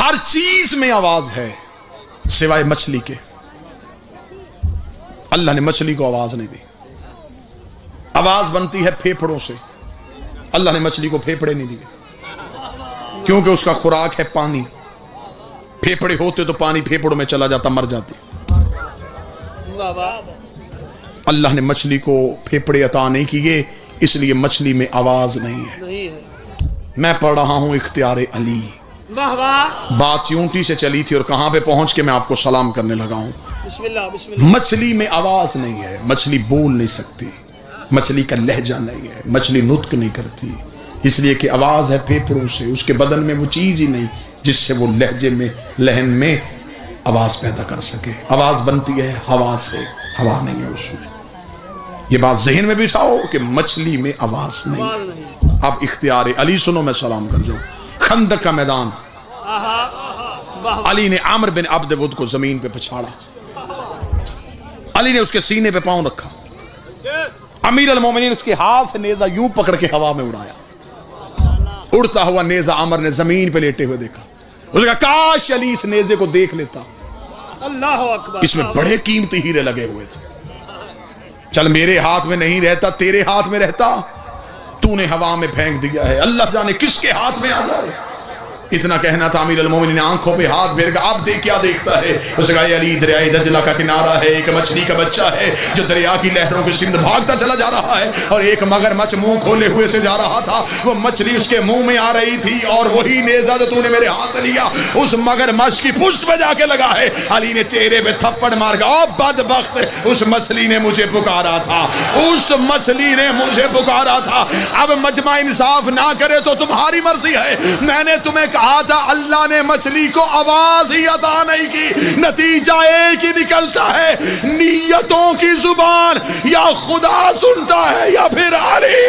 ہر چیز میں آواز ہے سوائے مچھلی کے. اللہ نے مچھلی کو آواز نہیں دی. آواز بنتی ہے پھیپھڑوں سے. اللہ نے مچھلی کو پھیپھڑے نہیں دیے کیونکہ اس کا خوراک ہے پانی. پھیپھڑے ہوتے تو پانی پھیپھڑوں میں چلا جاتا, مر جاتی. اللہ نے مچھلی کو پھیپھڑے عطا نہیں کیے, اس لیے مچھلی میں آواز نہیں ہے. میں پڑھ رہا ہوں اختیار علی. بات چونٹی سے چلی تھی اور کہاں پہ پہنچ کے میں آپ کو سلام کرنے لگا ہوں. مچھلی میں آواز نہیں ہے. مچھلی بول نہیں سکتی, مچھلی کا لہجہ نہیں ہے, مچھلی نطق نہیں کرتی, اس لیے کہ آواز ہے پھیپھڑوں سے. اس کے بدن میں وہ چیز ہی نہیں جس سے وہ لہجے میں, لہن میں آواز پیدا کر سکے. آواز بنتی ہے ہوا سے, ہوا نہیں ہے اس میں. یہ بات ذہن میں بٹھاؤ کہ مچھلی میں آواز نہیں. اب اختیار علی سنو, میں سلام کر جاؤں. خندق کا میدان, علی نے عامر بن عبد ود کو زمین پہ پچھاڑا. علی نے اس کے سینے پہ پاؤں رکھا. امیر المومنین اس کے ہاتھ سے نیزہ یوں پکڑ کے ہوا میں اڑایا. اڑتا ہوا نیزہ عامر نے زمین پہ لیٹے ہوئے دیکھا. اس نے کہا کاش علی اس نیزے کو دیکھ لیتا, اللہ اکبر, اس میں بڑے قیمتی ہیرے لگے ہوئے تھے. چل میرے ہاتھ میں نہیں رہتا, تیرے ہاتھ میں رہتا, تو نے ہوا میں پھینک دیا ہے, اللہ جانے کس کے ہاتھ میں آ جائے. اتنا کہنا تھا. امیر المومنین نے آنکھوں پہ ہاتھ پھیر کر اب دیکھ کیا دیکھتا ہے. اس نے کہا علی دریائے دجلہ کا کنارہ ہے, ایک مچھلی کا بچہ ہے جو دریا کی لہروں کی سمت بھاگتا چلا جا رہا ہے, اور ایک مگرمچھ منہ کھولے ہوئے سے جا رہا تھا. وہ مچھلی اس کے منہ میں آ رہی تھی اور وہی نیزہ جو تو نے میرے ہاتھ سے لیا اس مگرمچھ کی پشت پہ جا کے لگا ہے. علی نے چہرے پہ تھپڑ مار کہا او بدبخت, اس مچھلی نے مجھے پکارا تھا, اس مچھلی نے مجھے پکارا تھا. اب مجمع انصاف نہ کرے تو تمہاری مرضی ہے. میں نے تمہیں کہا تھا اللہ نے مچھلی کو آواز ہی عطا نہیں کی. نتیجہ ایک ہی نکلتا ہے, نیتوں کی زبان یا خدا سنتا ہے یا پھر علی.